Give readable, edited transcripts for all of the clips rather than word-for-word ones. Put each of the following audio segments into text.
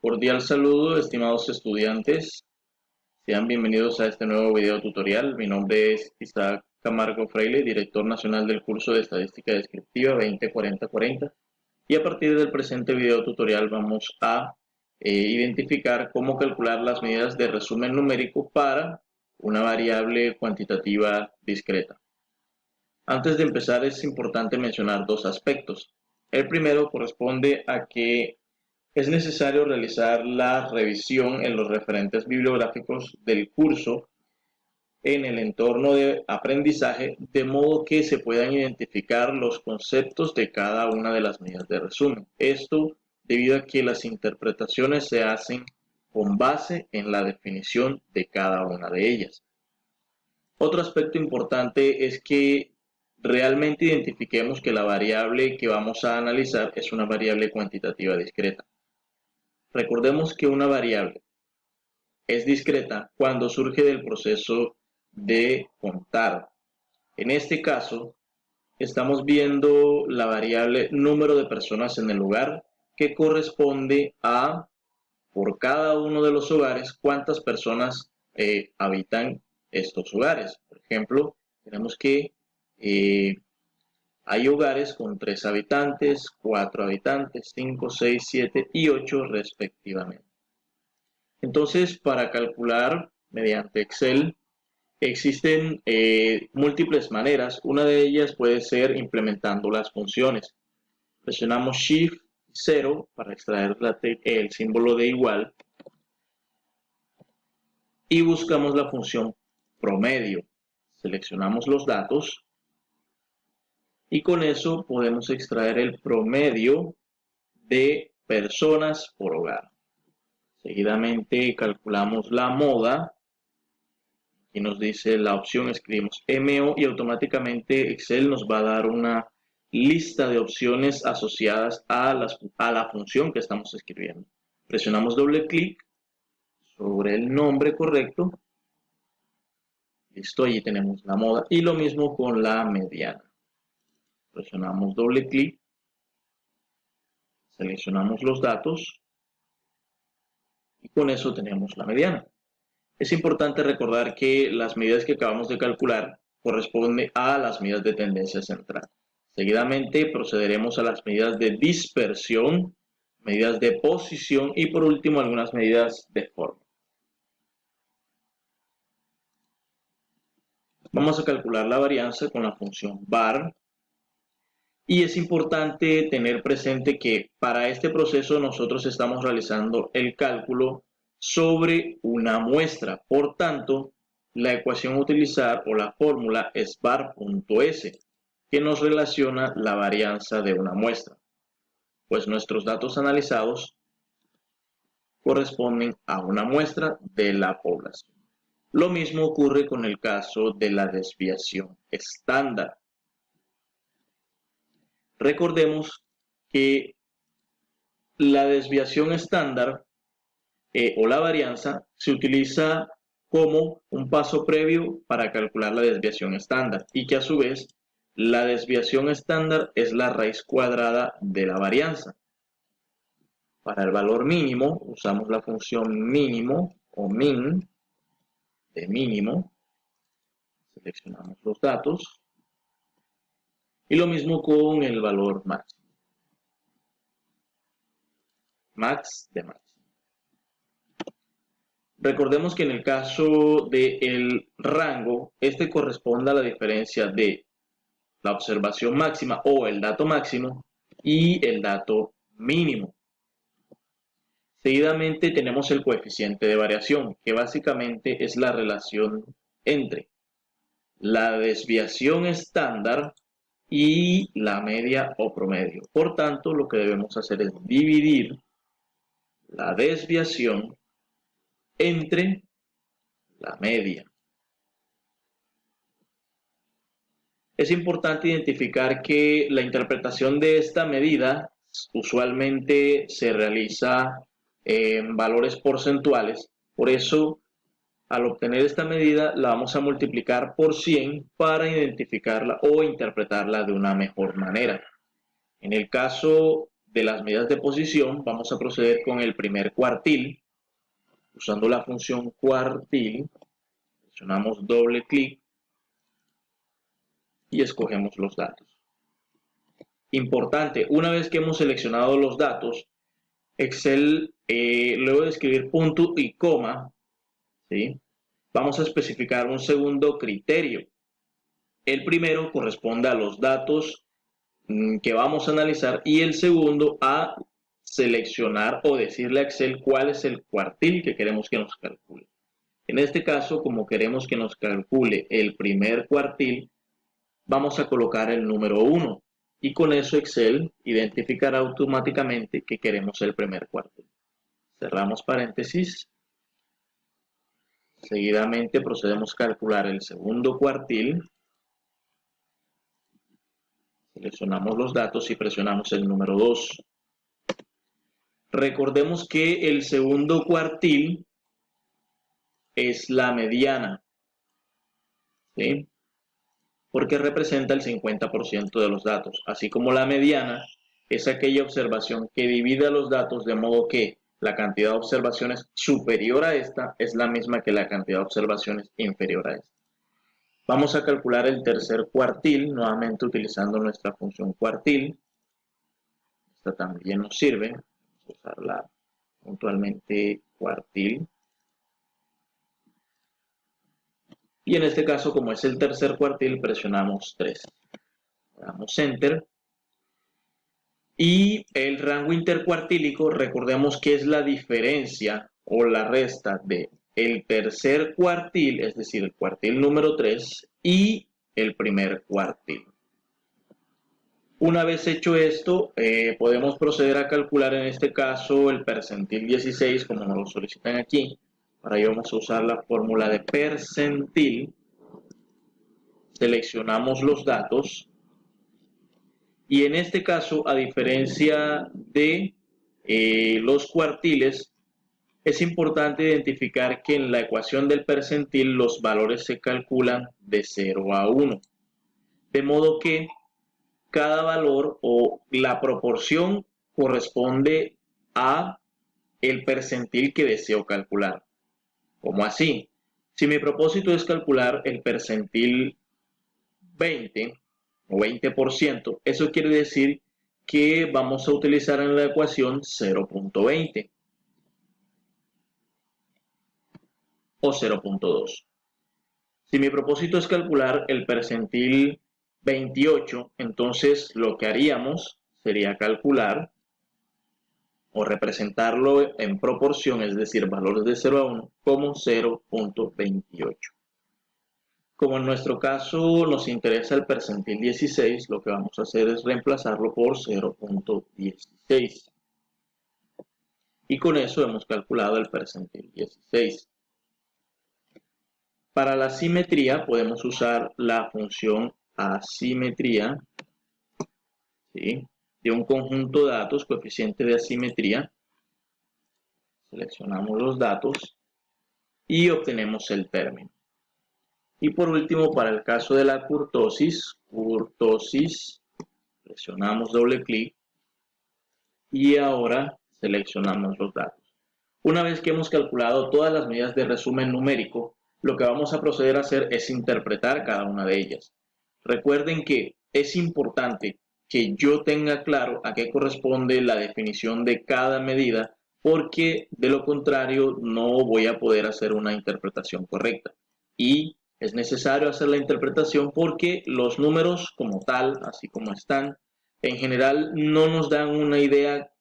Cordial saludo, estimados estudiantes. Sean bienvenidos a este nuevo video tutorial. Mi nombre es Isaac Camargo Freile, director nacional del curso de Estadística Descriptiva 2040-40. Y a partir del presente video tutorial vamos a identificar cómo calcular las medidas de resumen numérico para una variable cuantitativa discreta. Antes de empezar es importante mencionar dos aspectos. El primero corresponde a que es necesario realizar la revisión en los referentes bibliográficos del curso en el entorno de aprendizaje, de modo que se puedan identificar los conceptos de cada una de las medidas de resumen. Esto debido a que las interpretaciones se hacen con base en la definición de cada una de ellas. Otro aspecto importante es que realmente identifiquemos que la variable que vamos a analizar es una variable cuantitativa discreta. Recordemos que una variable es discreta cuando surge del proceso de contar. En este caso, estamos viendo la variable número de personas en el hogar, que corresponde a, por cada uno de los hogares, cuántas personas habitan estos hogares. Por ejemplo, tenemos que hay hogares con 3 habitantes, 4 habitantes, 5, 6, 7 y 8 respectivamente. Entonces, para calcular mediante Excel existen múltiples maneras. Una de ellas puede ser implementando las funciones. Presionamos Shift 0 para extraer el símbolo de igual y buscamos la función promedio. Seleccionamos los datos y con eso podemos extraer el promedio de personas por hogar. Seguidamente calculamos la moda. Aquí nos dice la opción, escribimos MO y automáticamente Excel nos va a dar una lista de opciones asociadas a la función que estamos escribiendo. Presionamos doble clic sobre el nombre correcto. Listo, allí tenemos la moda. Y lo mismo con la mediana. Presionamos doble clic. Seleccionamos los datos. Y con eso tenemos la mediana. Es importante recordar que las medidas que acabamos de calcular corresponden a las medidas de tendencia central. Seguidamente procederemos a las medidas de dispersión, medidas de posición y por último algunas medidas de forma. Vamos a calcular la varianza con la función var. Y es importante tener presente que para este proceso nosotros estamos realizando el cálculo sobre una muestra. Por tanto, la ecuación a utilizar o la fórmula es var.s, que nos relaciona la varianza de una muestra, pues nuestros datos analizados corresponden a una muestra de la población. Lo mismo ocurre con el caso de la desviación estándar. Recordemos que la desviación estándar o la varianza se utiliza como un paso previo para calcular la desviación estándar y que a su vez la desviación estándar es la raíz cuadrada de la varianza. Para el valor mínimo usamos la función mínimo o min de mínimo. Seleccionamos los datos. Y lo mismo con el valor máximo. Max de máximo. Recordemos que en el caso del rango, este corresponde a la diferencia de la observación máxima o el dato máximo y el dato mínimo. Seguidamente tenemos el coeficiente de variación, que básicamente es la relación entre la desviación estándar y la media o promedio. Por tanto, lo que debemos hacer es dividir la desviación entre la media. Es importante identificar que la interpretación de esta medida usualmente se realiza en valores porcentuales. Por eso, al obtener esta medida, la vamos a multiplicar por 100 para identificarla o interpretarla de una mejor manera. En el caso de las medidas de posición, vamos a proceder con el primer cuartil. Usando la función cuartil, presionamos doble clic y escogemos los datos. Importante, una vez que hemos seleccionado los datos, Excel, luego de escribir punto y coma, ¿sí?, vamos a especificar un segundo criterio. El primero corresponde a los datos que vamos a analizar y el segundo a seleccionar o decirle a Excel cuál es el cuartil que queremos que nos calcule. En este caso, como queremos que nos calcule el primer cuartil, vamos a colocar el número 1 y con eso Excel identificará automáticamente que queremos el primer cuartil. Cerramos paréntesis. Seguidamente procedemos a calcular el segundo cuartil. Seleccionamos los datos y presionamos el número 2. Recordemos que el segundo cuartil es la mediana, ¿sí?, porque representa el 50% de los datos, así como la mediana es aquella observación que divide los datos de modo que la cantidad de observaciones superior a esta es la misma que la cantidad de observaciones inferior a esta. Vamos a calcular el tercer cuartil, nuevamente utilizando nuestra función cuartil. Esta también nos sirve, vamos a usarla puntualmente cuartil. Y en este caso, como es el tercer cuartil, presionamos 3. Damos Enter. Y el rango intercuartílico, recordemos que es la diferencia o la resta de el tercer cuartil, es decir, el cuartil número 3, y el primer cuartil. Una vez hecho esto, podemos proceder a calcular en este caso el percentil 16, como nos lo solicitan aquí. Para ello vamos a usar la fórmula de percentil. Seleccionamos los datos. Y en este caso, a diferencia de los cuartiles, es importante identificar que en la ecuación del percentil los valores se calculan de 0 a 1. De modo que cada valor o la proporción corresponde a el percentil que deseo calcular. ¿Cómo así? Si mi propósito es calcular el percentil 20 o 20%, eso quiere decir que vamos a utilizar en la ecuación 0.20 o 0.2. Si mi propósito es calcular el percentil 28, entonces lo que haríamos sería calcular o representarlo en proporción, es decir, valores de 0 a 1, como 0.28. Como en nuestro caso nos interesa el percentil 16, lo que vamos a hacer es reemplazarlo por 0.16. Y con eso hemos calculado el percentil 16. Para la simetría podemos usar la función asimetría, ¿sí?, de un conjunto de datos, coeficiente de asimetría. Seleccionamos los datos y obtenemos el término. Y por último, para el caso de la kurtosis, presionamos doble clic y ahora seleccionamos los datos. Una vez que hemos calculado todas las medidas de resumen numérico, lo que vamos a proceder a hacer es interpretar cada una de ellas. Recuerden que es importante que yo tenga claro a qué corresponde la definición de cada medida, porque de lo contrario no voy a poder hacer una interpretación correcta. Y es necesario hacer la interpretación porque los números como tal, así como están, en general no nos dan una idea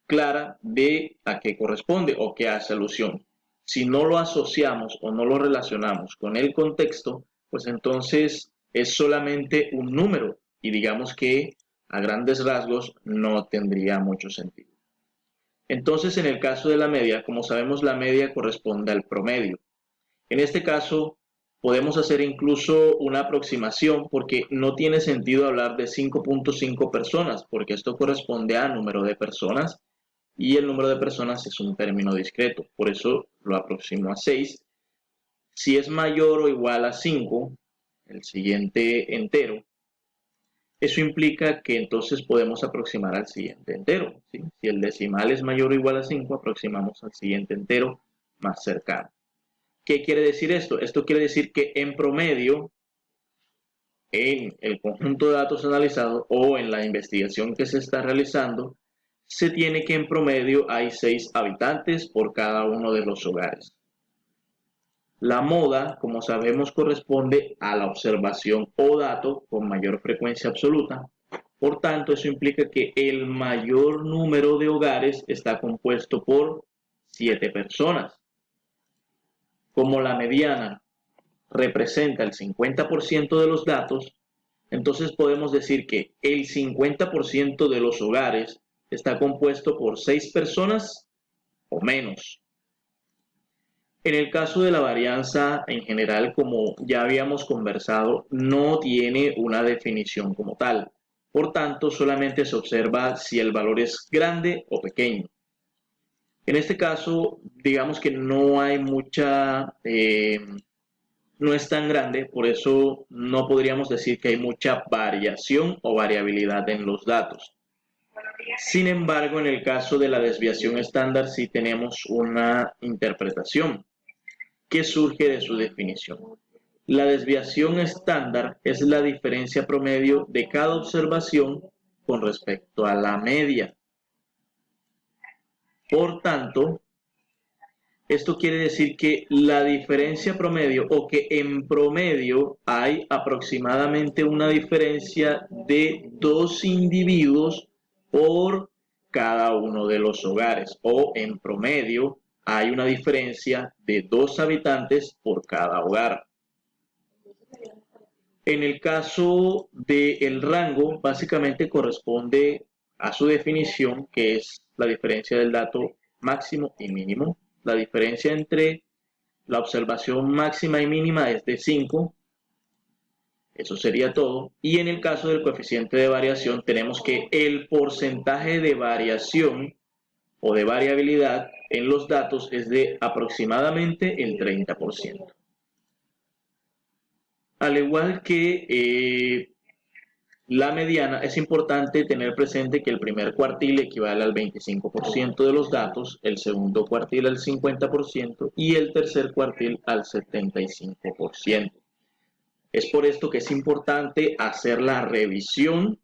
clara de a qué corresponde o qué hace alusión. Si no lo asociamos o no lo relacionamos con el contexto, pues entonces es solamente un número y digamos que a grandes rasgos no tendría mucho sentido. Entonces, en el caso de la media, como sabemos, la media corresponde al promedio. En este caso, podemos hacer incluso una aproximación porque no tiene sentido hablar de 5.5 personas, porque esto corresponde a número de personas y el número de personas es un término discreto, por eso lo aproximo a 6. Si es mayor o igual a 5, el siguiente entero, Eso implica que entonces podemos aproximar al siguiente entero, ¿sí? Si el decimal es mayor o igual a 5, aproximamos al siguiente entero más cercano. ¿Qué quiere decir esto? Esto quiere decir que en promedio, en el conjunto de datos analizados o en la investigación que se está realizando, se tiene que en promedio hay 6 habitantes por cada uno de los hogares. La moda, como sabemos, corresponde a la observación o dato con mayor frecuencia absoluta. Por tanto, eso implica que el mayor número de hogares está compuesto por 7 personas. Como la mediana representa el 50% de los datos, entonces podemos decir que el 50% de los hogares está compuesto por 6 personas o menos. En el caso de la varianza en general, como ya habíamos conversado, no tiene una definición como tal. Por tanto, solamente se observa si el valor es grande o pequeño. En este caso, digamos que no hay no es tan grande, por eso no podríamos decir que hay mucha variación o variabilidad en los datos. Sin embargo, en el caso de la desviación estándar sí tenemos una interpretación que surge de su definición. La desviación estándar es la diferencia promedio de cada observación con respecto a la media. Por tanto, esto quiere decir que la diferencia promedio o que en promedio hay aproximadamente una diferencia de 2 individuos por cada uno de los hogares o en promedio hay una diferencia de 2 habitantes por cada hogar. En el caso del rango, básicamente corresponde a su definición, que es la diferencia del dato máximo y mínimo. La diferencia entre la observación máxima y mínima es de 5. Eso sería todo. Y en el caso del coeficiente de variación, tenemos que el porcentaje de variación o de variabilidad en los datos es de aproximadamente el 30%. Al igual que la mediana, es importante tener presente que el primer cuartil equivale al 25% de los datos, el segundo cuartil al 50% y el tercer cuartil al 75%. Es por esto que es importante hacer la revisión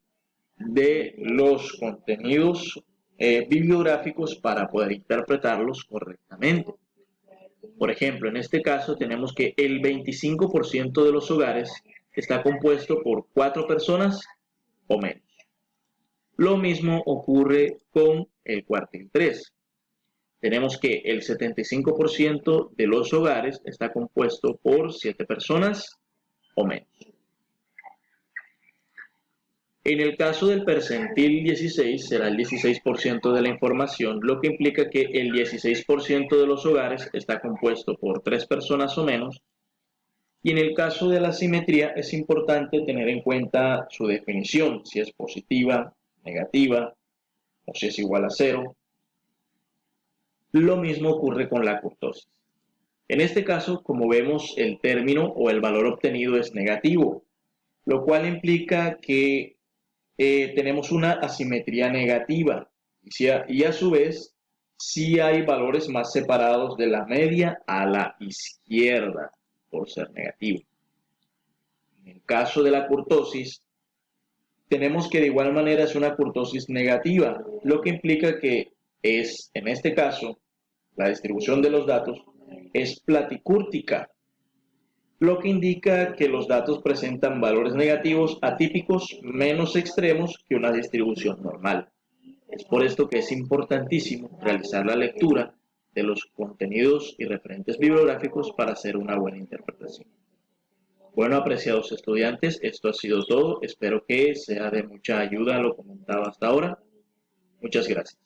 de los contenidos bibliográficos para poder interpretarlos correctamente. Por ejemplo, en este caso tenemos que el 25% de los hogares está compuesto por 4 personas o menos. Lo mismo ocurre con el cuartil 3. Tenemos que el 75% de los hogares está compuesto por 7 personas o menos. En el caso del percentil 16 será el 16% de la información, lo que implica que el 16% de los hogares está compuesto por 3 personas o menos. Y en el caso de la simetría es importante tener en cuenta su definición, si es positiva, negativa o si es igual a 0. Lo mismo ocurre con la kurtosis. En este caso, como vemos, el término o el valor obtenido es negativo, lo cual implica que tenemos una asimetría negativa y a su vez sí hay valores más separados de la media a la izquierda por ser negativo. En el caso de la kurtosis, tenemos que de igual manera es una kurtosis negativa, lo que implica que es, en este caso, la distribución de los datos es platicúrtica, lo que indica que los datos presentan valores negativos atípicos menos extremos que una distribución normal. Es por esto que es importantísimo realizar la lectura de los contenidos y referentes bibliográficos para hacer una buena interpretación. Bueno, apreciados estudiantes, esto ha sido todo. Espero que sea de mucha ayuda lo comentado hasta ahora. Muchas gracias.